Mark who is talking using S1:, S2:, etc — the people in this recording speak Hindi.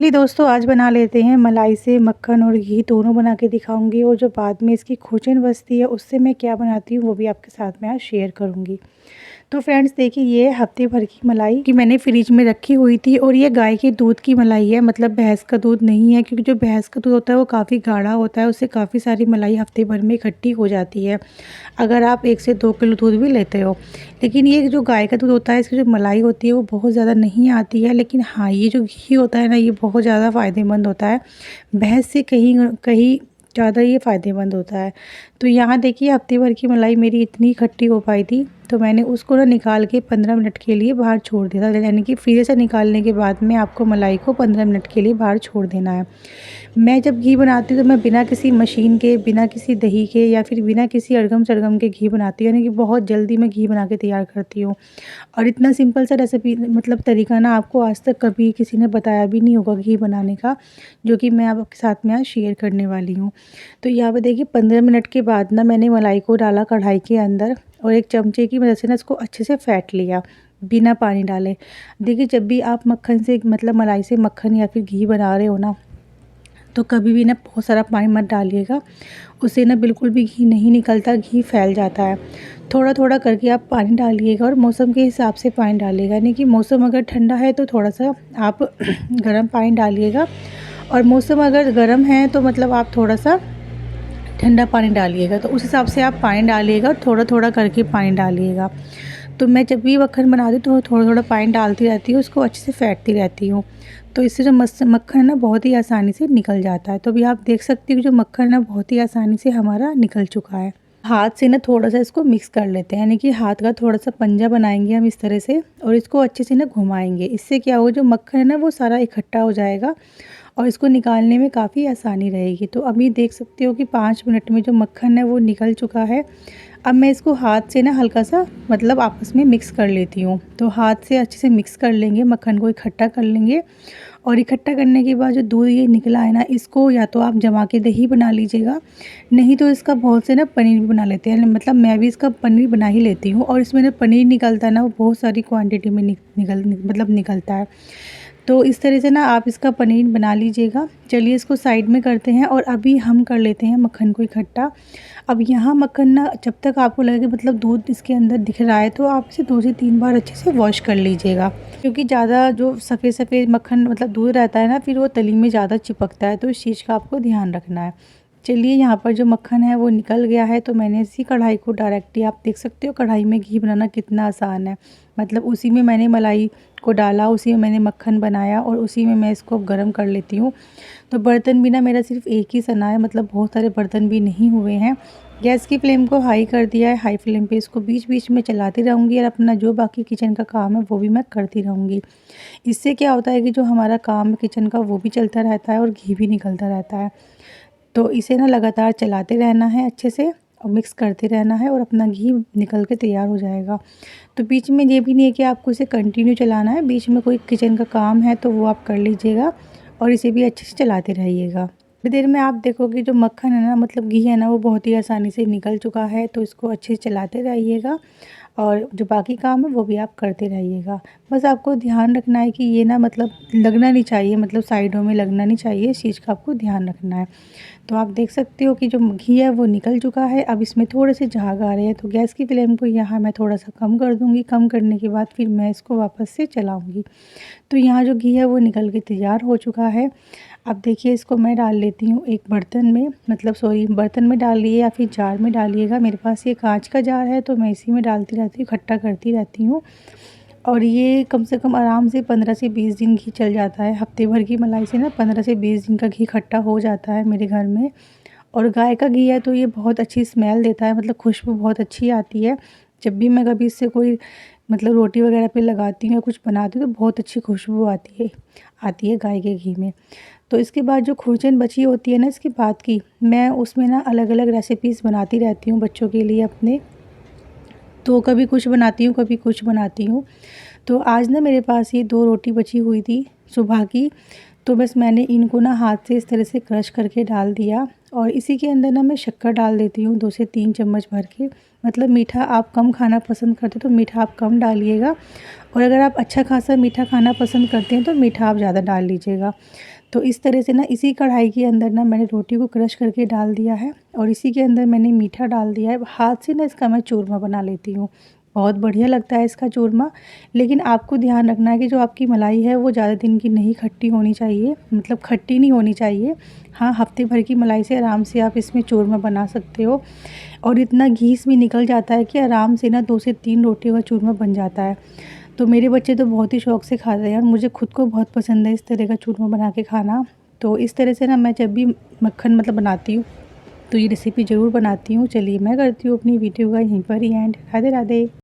S1: चलिए दोस्तों, आज बना लेते हैं मलाई से मक्खन और घी दोनों बना के दिखाऊंगी। और जो बाद में इसकी खूंचन बचती है उससे मैं क्या बनाती हूँ वो भी आपके साथ में आज शेयर करूँगी। तो फ्रेंड्स देखिए, ये हफ्ते भर की मलाई कि मैंने फ्रिज में रखी हुई थी और ये गाय के दूध की मलाई है, मतलब भैंस का दूध नहीं है, क्योंकि जो भैंस का दूध होता है वो काफ़ी गाढ़ा होता है, उससे काफ़ी सारी मलाई हफ्ते भर में इकट्ठी हो जाती है अगर आप 1 से 2 किलो दूध भी लेते हो। लेकिन ये जो गाय का दूध होता है, इसकी जो मलाई होती है वो बहुत ज़्यादा नहीं आती है। लेकिन हाँ, ये जो घी होता है ना, ये बहुत ज़्यादा फ़ायदेमंद होता है, भैंस से कहीं कहीं ज़्यादा ये फ़ायदेमंद होता है। तो यहाँ देखिए, हफ्ते भर की मलाई मेरी इतनी इकट्ठी हो पाई थी, तो मैंने उसको ना निकाल के 15 मिनट के लिए बाहर छोड़ दिया था। यानी कि फ्रीज़र से निकालने के बाद में आपको मलाई को 15 मिनट के लिए बाहर छोड़ देना है। मैं जब घी बनाती हूँ तो मैं बिना किसी मशीन के, बिना किसी दही के या फिर बिना किसी अड़गम-शड़गम के घी बनाती हूँ। यानी कि बहुत जल्दी मैं घी बना के तैयार करती हूँ। और इतना सिंपल सा रेसिपी, मतलब तरीका ना आपको आज तक कभी किसी ने बताया भी नहीं होगा घी बनाने का, जो कि मैं आपके साथ में आज शेयर करने वाली हूँ। तो यहाँ पे देखिए, 15 मिनट के बाद ना मैंने मलाई को डाला कढ़ाई के अंदर और एक चमचे की मदद से ना इसको अच्छे से फेंट लिया, बिना पानी डाले। देखिए, जब भी आप मक्खन से, मतलब मलाई से मक्खन या फिर घी बना रहे हो ना, तो कभी भी ना बहुत सारा पानी मत डालिएगा, उससे ना बिल्कुल भी घी नहीं निकलता, घी फैल जाता है। थोड़ा-थोड़ा करके आप पानी डालिएगा और मौसम के हिसाब से पानी डालिएगा। यानी कि मौसम अगर ठंडा है तो थोड़ा-सा आप गर्म पानी डालिएगा, और मौसम अगर गर्म है तो मतलब आप थोड़ा-सा ठंडा पानी डालिएगा। तो उस हिसाब से आप पानी डालिएगा और थोड़ा-थोड़ा करके पानी डालिएगा। तो मैं जब भी मक्खन बनाती हूँ तो थोड़ा-थोड़ा पानी डालती रहती हूँ, उसको अच्छे से फेंटती रहती हूँ। तो इससे जो मक्खन है ना, बहुत ही आसानी से निकल जाता है। तो अभी आप देख सकते हो कि जो मक्खन है ना, बहुत ही आसानी से हमारा निकल चुका है। हाथ से ना थोड़ा-सा इसको मिक्स कर लेते हैं, यानी कि हाथ का थोड़ा-सा पंजा बनाएँगे हम इस तरह से, और इसको अच्छे से ना घुमाएँगे। इससे क्या होगा, जो मक्खन है ना वो सारा इकट्ठा हो जाएगा और इसको निकालने में काफ़ी आसानी रहेगी। तो अभी देख सकते हो कि 5 मिनट में जो मक्खन है वो निकल चुका है। अब मैं इसको हाथ से ना हल्का-सा, मतलब आपस में मिक्स कर लेती हूँ। तो हाथ से अच्छे से मिक्स कर लेंगे, मक्खन को इकट्ठा कर लेंगे, और इकट्ठा करने के बाद जो दूध ये निकला है ना, इसको या तो आप जमा के दही बना लीजिएगा, नहीं तो इसका बहुत से ना पनीर भी बना लेते हैं। मतलब मैं भी इसका पनीर बना ही लेती हूँ, और इसमें जो पनीर निकलता है ना, वो बहुत सारी क्वांटिटी में मतलब निकलता है। तो इस तरह से ना आप इसका पनीर बना लीजिएगा। चलिए इसको साइड में करते हैं और अभी हम कर लेते हैं मक्खन को इकट्ठा। अब यहाँ मक्खन ना, जब तक आपको लगे कि मतलब दूध इसके अंदर दिख रहा है, तो आप इसे 2 से 3 बार अच्छे से वॉश कर लीजिएगा। क्योंकि ज़्यादा जो सफ़ेद-सफ़ेद मक्खन, मतलब दूध रहता है ना, फिर वो तली में ज़्यादा चिपकता है, तो इस चीज़ का आपको ध्यान रखना है। चलिए, यहाँ पर जो मक्खन है वो निकल गया है, तो मैंने इसी कढ़ाई को डायरेक्टली, आप देख सकते हो कढ़ाई में घी बनाना कितना आसान है। मतलब उसी में मैंने मलाई को डाला, उसी में मैंने मक्खन बनाया और उसी में मैं इसको गरम कर लेती हूँ। तो बर्तन भी ना मेरा सिर्फ़ एक ही सना है, मतलब बहुत सारे बर्तन भी नहीं हुए हैं। गैस की फ्लेम को हाई कर दिया है, हाई फ्लेम पे इसको बीच-बीच में चलाती रहूँगी और अपना जो बाकी किचन का काम है वो भी मैं करती रहूँगी। इससे क्या होता है कि जो हमारा काम है किचन का, वो भी चलता रहता है और घी भी निकलता रहता है। तो इसे ना लगातार चलाते रहना है अच्छे से, और मिक्स करते रहना है, और अपना घी निकल के तैयार हो जाएगा। तो बीच में ये भी नहीं है कि आपको इसे कंटिन्यू चलाना है, बीच में कोई किचन का काम है तो वो आप कर लीजिएगा और इसे भी अच्छे से चलाते रहिएगा। थोड़ी देर में आप देखोगे जो मक्खन है ना, मतलब घी है ना, वो बहुत ही आसानी से निकल चुका है। तो इसको अच्छे से चलाते रहिएगा और जो बाकी काम है वो भी आप करते रहिएगा। बस आपको ध्यान रखना है कि ये ना, मतलब लगना नहीं चाहिए, मतलब साइडों में लगना नहीं चाहिए, इस चीज़ का आपको ध्यान रखना है। तो आप देख सकते हो कि जो घी है वो निकल चुका है। अब इसमें थोड़े से झाग आ रहे हैं, तो गैस की फ्लेम को यहाँ मैं थोड़ा-सा कम कर दूँगी। कम करने के बाद फिर मैं इसको वापस से चलाऊँगी। तो यहाँ जो घी है वो निकल के तैयार हो चुका है। अब देखिए, इसको मैं डाल लेती हूँ एक बर्तन में, मतलब सॉरी, बर्तन में डालिए या फिर जार में डालिएगा। मेरे पास ये काँच का जार है तो मैं इसी में डालती रहती हूँ, इकट्ठा करती रहती हूँ। और ये कम से कम आराम से 15 से 20 दिन घी चल जाता है। हफ्ते भर की मलाई से ना 15 से 20 दिन का घी इकट्ठा हो जाता है मेरे घर में। और गाय का घी है तो ये बहुत अच्छी स्मेल देता है, मतलब खुशबू बहुत अच्छी आती है। जब भी मैं कभी इससे कोई, मतलब रोटी वगैरह पे लगाती हूँ या कुछ बनाती हूँ तो बहुत अच्छी खुशबू आती है गाय के घी में। तो इसके बाद जो खुरचन बची होती है ना इसके बाद की, मैं उसमें ना अलग-अलग रेसिपीज़ बनाती रहती हूँ बच्चों के लिए अपने। तो कभी कुछ बनाती हूँ, कभी कुछ बनाती हूँ। तो आज ना मेरे पास ये 2 रोटी बची हुई थी सुबह की, तो बस मैंने इनको ना हाथ से इस तरह से क्रश करके डाल दिया और इसी के अंदर ना मैं शक्कर डाल देती हूँ 2 से 3 चम्मच भर के। मतलब मीठा आप कम खाना पसंद करते हो तो मीठा आप कम डालिएगा, और अगर आप अच्छा खासा मीठा खाना पसंद करते हैं तो मीठा आप ज़्यादा डाल लीजिएगा। तो इस तरह से ना इसी कढ़ाई के अंदर ना मैंने रोटी को क्रश करके डाल दिया है और इसी के अंदर मैंने मीठा डाल दिया है। हाथ से ना इसका मैं चूरमा बना लेती हूँ, बहुत बढ़िया लगता है इसका चूरमा। लेकिन आपको ध्यान रखना है कि जो आपकी मलाई है वो ज़्यादा दिन की नहीं खट्टी होनी चाहिए, मतलब खट्टी नहीं होनी चाहिए। हाँ, हफ्ते भर की मलाई से आराम से आप इसमें चूरमा बना सकते हो और इतना घीस भी निकल जाता है कि आराम से ना 2 से 3 रोटियों का चूरमा बन जाता है। तो मेरे बच्चे तो बहुत ही शौक़ से खाते हैं और मुझे खुद को बहुत पसंद है इस तरह का चूरमा बना के खाना। तो इस तरह से ना मैं जब भी मक्खन मतलब बनाती हूँ तो ये रेसिपी ज़रूर बनाती हूँ। चलिए मैं करती हूँ अपनी वीडियो का यहीं पर ही एंड। राधे राधे।